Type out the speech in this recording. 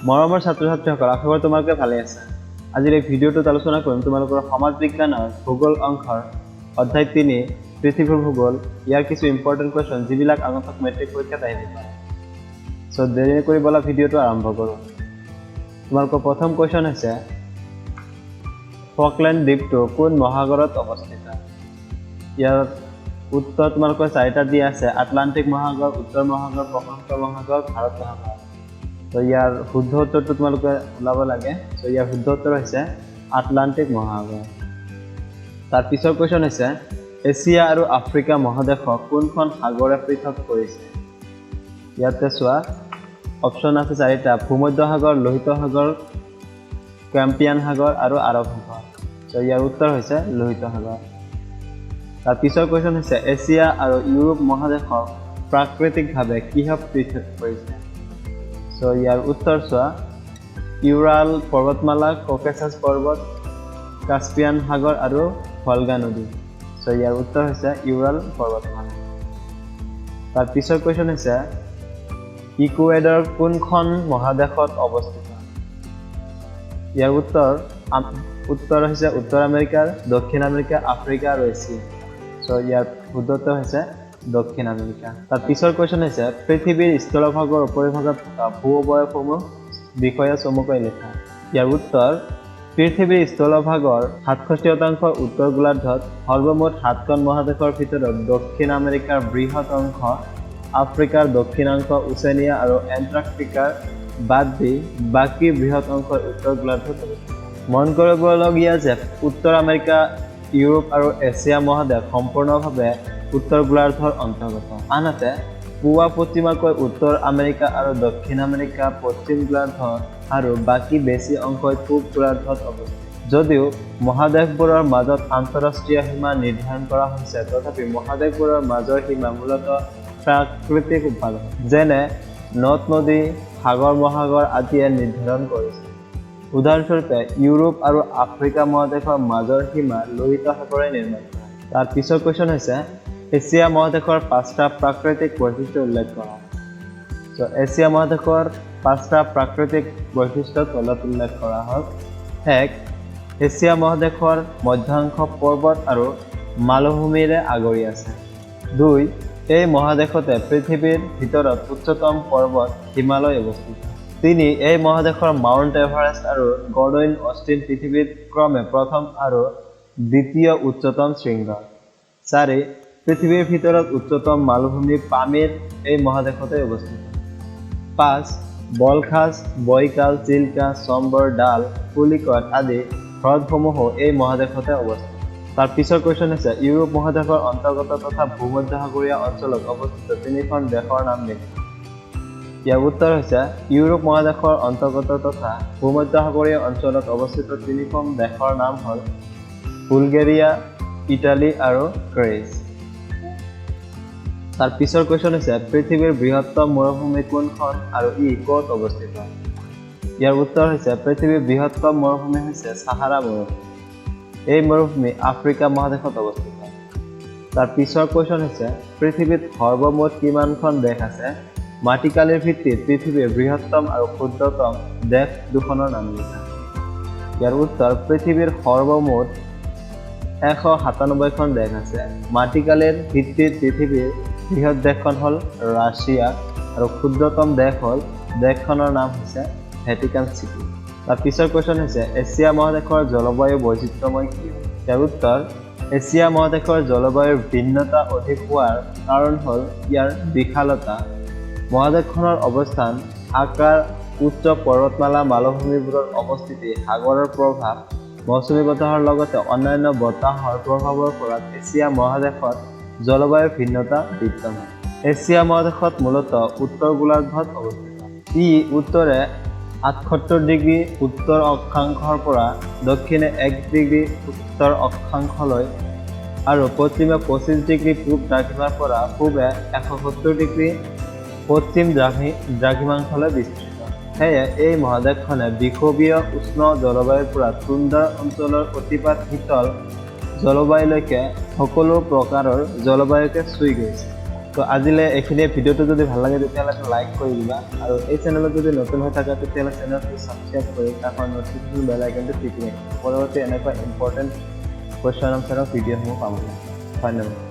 মৰমৰ ছাত্ৰ-ছাত্ৰীসকল, আশা কৰোঁ তোমালোকে ভালে আছা। আজিৰ এই ভিডিঅ'টোত আলোচনা কৰিম তোমালোকৰ সমাজ বিজ্ঞানৰ ভূগোল অংশৰ অধ্যায় 3 পৃথিৱীৰ ভূগোল। ইয়াৰ কিছু ইম্পৰ্টেণ্ট কুৱেশ্যন যিবিলাক আগন্তুক মেট্ৰিক পৰীক্ষাত আহিব পাৰে। সো দেৰি নকৰি বলা ভিডিঅ'টো আৰম্ভ কৰোঁ। তোমালোকৰ প্ৰথম কুৱেশ্যন হৈছে ফকলেণ্ড দ্বীপটো কোন মহাসাগৰত অৱস্থিত? ইয়াৰ উত্তৰ তোমালোকৰ চাৰিটা দিয়া আছে: আটলান্টিক মহাসাগৰ, উত্তৰ মহাসাগৰ, প্ৰশান্ত মহাসাগৰ, ভাৰত মহাসাগৰ। তো ইয়াৰ শুদ্ধ উত্তৰটো তোমালোকে ওলাব লাগে। তো ইয়াৰ শুদ্ধ উত্তৰ হৈছে আটলান্টিক মহাসাগৰ। তাৰ পিছৰ কুৱেশ্যন হৈছে এছিয়া আৰু আফ্ৰিকা মহাদেশক কোনখন সাগৰে পৃথক কৰিছে? ইয়াতে চোৱা অপশ্যন আছে চাৰিটা: ভূমধ্য সাগৰ, লোহিত সাগৰ, কেম্পিয়ান সাগৰ আৰু আৰৱ সাগৰ। তো ইয়াৰ উত্তৰ হৈছে লোহিত সাগৰ। তাৰ পিছৰ কুৱেশ্যন হৈছে এছিয়া আৰু ইউৰোপ মহাদেশক প্ৰাকৃতিকভাৱে কিহক পৃথক কৰিছে? তো ইয়াৰ উত্তৰ চোৱা ইউৰাল পৰ্বতমালা, ককেছাছ পৰ্বত, কাস্পিয়ান সাগৰ আৰু ভলগা নদী। তো ইয়াৰ উত্তৰ হৈছে ইউৰাল পৰ্বতমালা। তাৰ পিছৰ কুৱেশ্যন হৈছে ইকুৱেডৰ কোনখন মহাদেশত অৱস্থিত? ইয়াৰ উত্তৰ হৈছে উত্তৰ আমেৰিকাৰ, দক্ষিণ আমেৰিকা, আফ্ৰিকা আৰু এছিয়া। তো ইয়াৰ শুদ্ধ উত্তৰ হৈছে দক্ষিণ আমেৰিকা। তাৰ পিছৰ কুৱেশ্যন হৈছে পৃথিৱীৰ স্থলভাগৰ উপৰিভাগত থকা ভূ অৱয়বসমূহ বিষয়ে চমুকৈ লিখা। ইয়াৰ উত্তৰ পৃথিৱীৰ স্থলভাগৰ 67% উত্তৰ গোলাৰ্ধত, সৰ্বমুঠ 7খন মহাদেশৰ ভিতৰত দক্ষিণ আমেৰিকাৰ বৃহৎ অংশ, আফ্ৰিকাৰ দক্ষিণাংশ, ওচেনিয়া আৰু এণ্টাৰ্কটিকাৰ বাদ দি বাকী বৃহৎ অংশ উত্তৰ গোলাৰ্ধত অৱস্থিত। মন কৰিবলগীয়া যে উত্তৰ আমেৰিকা, ইউৰোপ আৰু এছিয়া মহাদেশ সম্পূৰ্ণভাৱে উত্তৰ গোলাৰ্ধৰ অন্তৰ্গত। আনহাতে পুৱা পশ্চিমাকৈ উত্তৰ আমেৰিকা আৰু দক্ষিণ আমেৰিকা পশ্চিম গোলাৰ্ধত আৰু বাকী বেছি অংশই পূব গোলাৰ্ধত অৱস্থিত। যদিও মহাদেশবোৰৰ মাজত আন্তঃৰাষ্ট্ৰীয় সীমা নিৰ্ধাৰণ কৰা হৈছে, তথাপি মহাদেশবোৰৰ মাজৰ সীমা মূলতঃ প্ৰাকৃতিক উপাদান যেনে নদ-নদী, সাগৰ মহাসাগৰ আদিয়ে নিৰ্ধাৰণ কৰিছে। উদাহৰণস্বৰূপে ইউৰোপ আৰু আফ্ৰিকা মহাদেশৰ মাজৰ সীমা লোহিত সাগৰে নিৰ্মাণ কৰে। তাৰ পিছৰ কুৱেশ্যন হৈছে এছিয়া মহাদেশৰ 5টা প্ৰাকৃতিক বৈশিষ্ট্য উল্লেখ কৰা। তো এছিয়া মহাদেশৰ 5টা প্ৰাকৃতিক বৈশিষ্ট্য তলত উল্লেখ কৰা হ'ল। 1. এছিয়া মহাদেশৰ মধ্যাংশ পৰ্বত আৰু মালভূমিৰে আগুৰি আছে। 2. এই মহাদেশতে পৃথিৱীৰ ভিতৰত উচ্চতম পৰ্বত হিমালয় অৱস্থিত। 3. এই মহাদেশৰ মাউণ্ট এভাৰেষ্ট আৰু গৰ্ডইন অষ্টিন পৃথিৱীত ক্ৰমে প্ৰথম আৰু দ্বিতীয় উচ্চতম শৃংগ। 4. পৃথিৱীৰ ভিতৰত উচ্চতম মালভূমি পামিৰ এই মহাদেশতে অৱস্থিত। 5. বলখাজ, বৈকাল, চিল্কা, চম্বৰ, ডাল, পুলিকট আদি হ্ৰদসমূহো এই মহাদেশতে অৱস্থিত। তাৰ পিছৰ কুৱেশ্যন হৈছে ইউৰোপ মহাদেশৰ অন্তৰ্গত তথা ভূমধ্যসাগৰীয় অঞ্চলত অৱস্থিত 3খন দেশৰ নাম লিখা। ইয়াৰ উত্তৰ হৈছে ইউৰোপ মহাদেশৰ অন্তৰ্গত তথা ভূমধ্যসাগৰীয় অঞ্চলত অৱস্থিত 3খন দেশৰ নাম হ'ল বুলগেৰিয়া, ইটালী আৰু গ্ৰীচ। তাৰ পিছৰ কুৱেশ্যন হৈছে পৃথিৱীৰ বৃহত্তম মৰুভূমি কোনখন আৰু ই ক'ত অৱস্থিত? ইয়াৰ উত্তৰ হৈছে পৃথিৱীৰ বৃহত্তম মৰুভূমি হৈছে ছাহাৰা মৰুভূমি। এই মৰুভূমি আফ্ৰিকা মহাদেশত অৱস্থিত। তাৰ পিছৰ কুৱেশ্যন হৈছে পৃথিৱীত সৰ্বমুঠ কিমানখন দেশ আছে? মাটিকালিৰ ভিত্তিত পৃথিৱীৰ বৃহত্তম আৰু ক্ষুদ্ৰতম দেশ দুখনৰ নাম লিখা। ইয়াৰ উত্তৰ পৃথিৱীৰ সৰ্বমুঠ 197খন দেশ আছে। মাটিকালিৰ ভিত্তিত পৃথিৱীৰ বৃহৎ দেশখন হ'ল ৰাছিয়া আৰু ক্ষুদ্ৰতম দেশ হ'ল দেশখনৰ নাম হৈছে ভেটিকান চিটি। তাৰ পিছৰ কুৱেশ্যন হৈছে এছিয়া মহাদেশৰ জলবায়ু বৈচিত্ৰ্যময় কিয়? ইয়াৰ উত্তৰ এছিয়া মহাদেশৰ জলবায়ুৰ ভিন্নতা অধিক হোৱাৰ কাৰণ হ'ল ইয়াৰ বিশালতা, মহাদেশখনৰ অৱস্থান, আকাৰ, উচ্চ পৰ্বতমালা, মালভূমিবোৰৰ অৱস্থিতি, সাগৰৰ প্ৰভাৱ, মৌচুমী বতাহৰ লগতে অন্যান্য বতাহৰ প্ৰভাৱৰ ফলত এছিয়া মহাদেশত জলবায়ুৰ ভিন্নতা বিদ্যমান। এছিয়া মহাদেশত মূলতঃ উত্তৰ গোলাৰ্ধত অৱস্থিত। ই উত্তৰে 78 ডিগ্ৰী উত্তৰ অক্ষাংশৰ পৰা দক্ষিণে 1 ডিগ্ৰী উত্তৰ অক্ষাংশলৈ আৰু পশ্চিমে 25 ডিগ্ৰী পূব দ্ৰাঘিমাৰ পৰা পূবে 170 ডিগ্ৰী পশ্চিম দ্ৰাঘিমাংশলৈ বিস্তৃত। সেয়ে এই মহাদেশখনে বিষুৱীয় উষ্ণ জলবায়ুৰ পৰা টুন্দ্ৰা অঞ্চলৰ অতিপাত শীতল জলবায়ুলৈকে সকলো প্ৰকাৰৰ জলবায়ুকে চুই গৈছে। তো তো আজিলে এইখিনিয়ে ভিডিঅ'টো যদি ভাল লাগে তেতিয়াহ'লে লাইক কৰি দিবা আৰু এই চেনেলত যদি নতুন হৈ থাকা তেতিয়াহ'লে চেনেলটো ছাবস্ক্ৰাইব কৰি কাষৰ নটিফিকেশ্যন বেল আইকনটো টিপি ৰাখিবা পৰৱৰ্তী এনেকুৱা ইম্পৰ্টেণ্ট কুৱেশ্যন আনচাৰৰ ভিডিঅ'সমূহ পাবলৈ ধন্যবাদ।